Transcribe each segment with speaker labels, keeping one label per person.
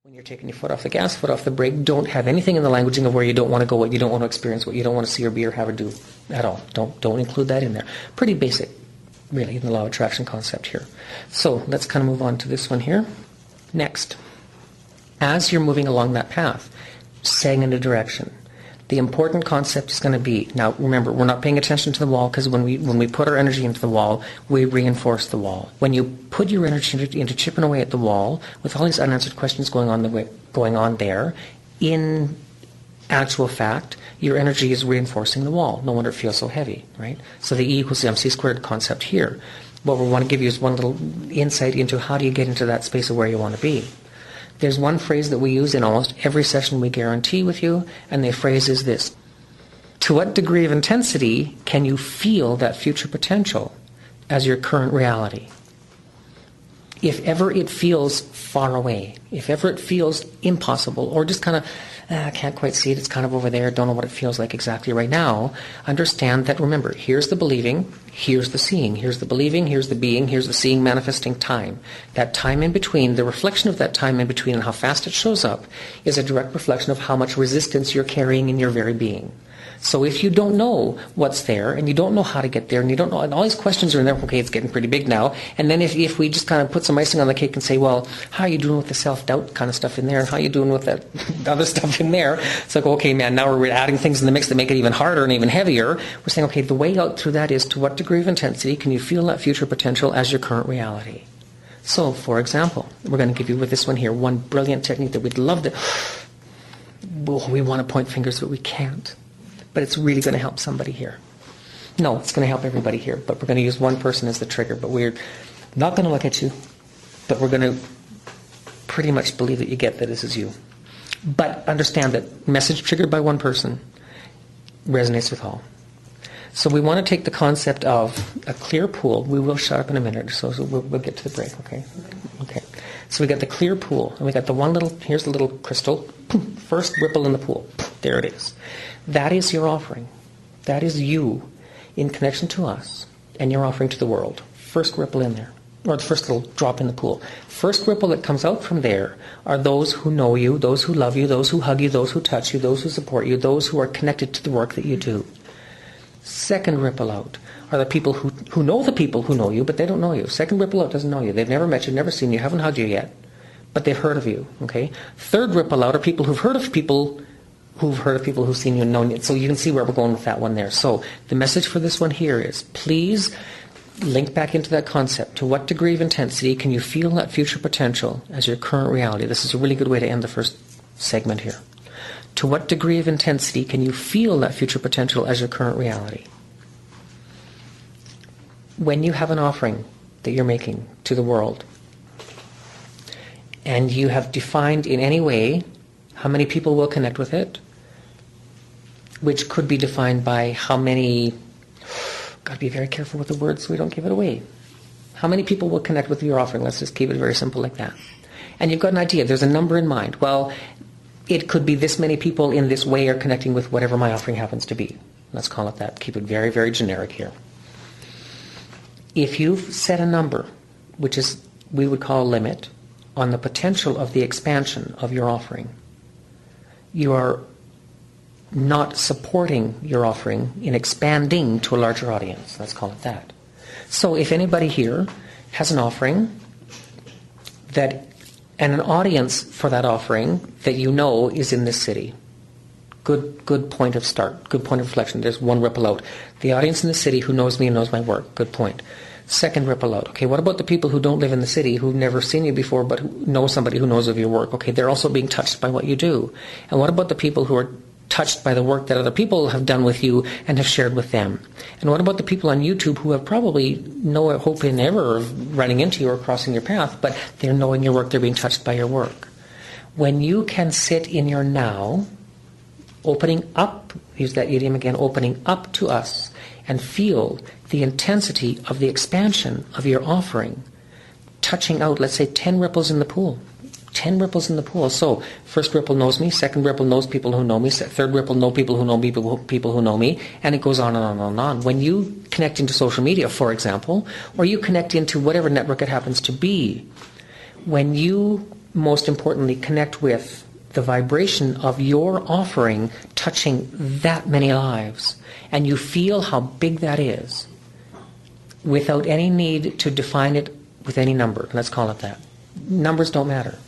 Speaker 1: When you're taking your foot off the gas, foot off the brake, don't have anything in the languaging of where you don't want to go, what you don't want to experience, what you don't want to see or be or have or do at all. Don't include that in there. Pretty basic, really, in the law of attraction concept here. So let's kind of move on to this one here. Next, as you're moving along that path, saying in a direction, the important concept is going to be, now remember, we're not paying attention to the wall because when we put our energy into the wall, we reinforce the wall. When you put your energy into chipping away at the wall, with all these unanswered questions going on there, in actual fact, your energy is reinforcing the wall. No wonder it feels so heavy, right? So the E equals MC squared concept here. What we want to give you is one little insight into how do you get into that space of where you want to be. There's one phrase that we use in almost every session we guarantee with you, and the phrase is this: to what degree of intensity can you feel that future potential as your current reality? If ever it feels far away, if ever it feels impossible, or just kind of, I can't quite see it, it's kind of over there, don't know what it feels like exactly right now, understand that, remember, here's the believing, here's the seeing, here's the believing, here's the being, here's the seeing manifesting time. That time in between, the reflection of that time in between and how fast it shows up is a direct reflection of how much resistance you're carrying in your very being. So if you don't know what's there, and you don't know how to get there, and you don't know, and all these questions are in there, okay, it's getting pretty big now, and then if we just kind of put some icing on the cake and say, well, how are you doing with the self-doubt kind of stuff in there, and how are you doing with that other stuff in there? It's like, okay, man, now we're adding things in the mix that make it even harder and even heavier. We're saying, okay, the way out through that is, to what degree of intensity can you feel that future potential as your current reality? So, for example, we're going to give you with this one here, one brilliant technique that we'd love to, we want to point fingers, but we can't. But it's really going to help somebody here. No, it's going to help everybody here, but we're going to use one person as the trigger. But we're not going to look at you, but we're going to pretty much believe that you get that this is you. But understand that message triggered by one person resonates with all. So we want to take the concept of a clear pool. We will shut up in a minute, so we'll get to the break, okay? Okay. So we got the clear pool, and we got the one little, here's the little crystal, first ripple in the pool. There it is. That is your offering. That is you in connection to us and your offering to the world. First ripple in there, or the first little drop in the pool. First ripple that comes out from there are those who know you, those who love you, those who hug you, those who touch you, those who support you, those who are connected to the work that you do. Second ripple out are the people who know the people who know you, but they don't know you. Second ripple out doesn't know you. They've never met you, never seen you, haven't hugged you yet, but they've heard of you. Okay. Third ripple out are people who've heard of people who've seen you and known you. So you can see where we're going with that one there. So the message for this one here is, please link back into that concept. To what degree of intensity can you feel that future potential as your current reality? This is a really good way to end the first segment here. To what degree of intensity can you feel that future potential as your current reality? When you have an offering that you're making to the world, and you have defined in any way how many people will connect with it, which could be defined by how many, got to be very careful with the words so we don't give it away. How many people will connect with your offering? Let's just keep it very simple like that. And you've got an idea, there's a number in mind. Well, it could be this many people in this way are connecting with whatever my offering happens to be. Let's call it that. Keep it very, very generic here. If you've set a number, which is, we would call a limit, on the potential of the expansion of your offering, you are not supporting your offering in expanding to a larger audience. Let's call it that. So if anybody here has an offering that, and an audience for that offering that you know is in this city, good point of start, good point of reflection. There's one ripple out. The audience in the city who knows me and knows my work, good point. Second ripple out. Okay, what about the people who don't live in the city, who've never seen you before, but who know somebody who knows of your work? Okay, they're also being touched by what you do. And what about the people who are touched by the work that other people have done with you and have shared with them? And what about the people on YouTube who have probably no hope in ever running into you or crossing your path, but they're knowing your work, they're being touched by your work? When you can sit in your now, opening up, use that idiom again, opening up to us, and feel the intensity of the expansion of your offering, touching out, let's say, 10 ripples in the pool. 10 ripples in the pool. So, first ripple knows me, second ripple knows people who know me, third ripple know people who know people who know me, and it goes on and on and on and on. When you connect into social media, for example, or you connect into whatever network it happens to be, when you most importantly, connect with the vibration of your offering touching that many lives. And you feel how big that is without any need to define it with any number. Let's call it that. Numbers don't matter,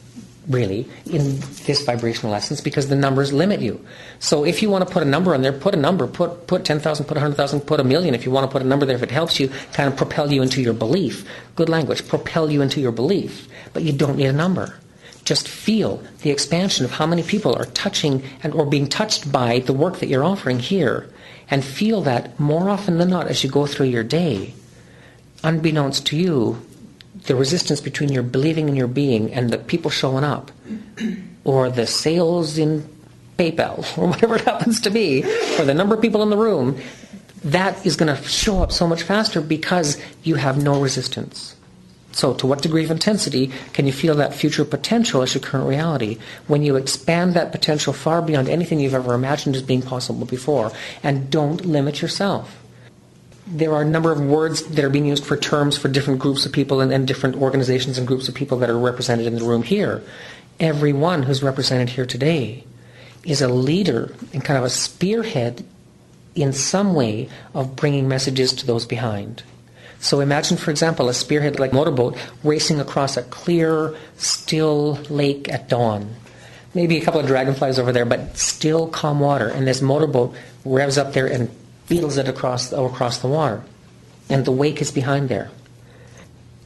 Speaker 1: really, in this vibrational essence, because the numbers limit you. So if you want to put a number on there, put a number, put 10,000, put 100,000, put a million. If you want to put a number there, if it helps you kind of propel you into your belief. Good language, propel you into your belief. But you don't need a number. Just feel the expansion of how many people are touching and or being touched by the work that you're offering here. And feel that more often than not as you go through your day, unbeknownst to you, the resistance between your believing and your being and the people showing up, or the sales in PayPal, or whatever it happens to be, or the number of people in the room, that is going to show up so much faster because you have no resistance. So to what degree of intensity can you feel that future potential as your current reality when you expand that potential far beyond anything you've ever imagined as being possible before? And don't limit yourself. There are a number of words that are being used for terms for different groups of people and different organizations and groups of people that are represented in the room here. Everyone who's represented here today is a leader and kind of a spearhead in some way of bringing messages to those behind. So imagine, for example, a spearhead like a motorboat racing across a clear, still lake at dawn. Maybe a couple of dragonflies over there, but still calm water. And this motorboat revs up there and beetles it across the water. And the wake is behind there.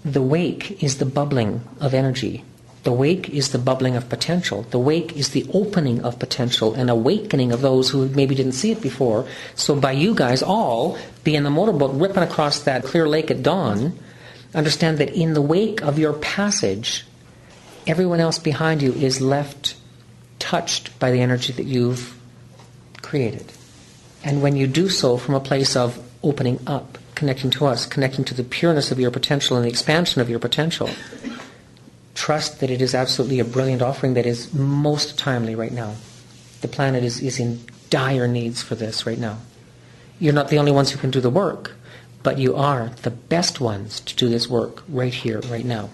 Speaker 1: The wake is the bubbling of energy. The wake is the bubbling of potential. The wake is the opening of potential and awakening of those who maybe didn't see it before. So by you guys all being in the motorboat ripping across that clear lake at dawn, understand that in the wake of your passage, everyone else behind you is left touched by the energy that you've created. And when you do so from a place of opening up, connecting to us, connecting to the pureness of your potential and the expansion of your potential, trust that it is absolutely a brilliant offering that is most timely right now. The planet is in dire needs for this right now. You're not the only ones who can do the work, but you are the best ones to do this work right here, right now.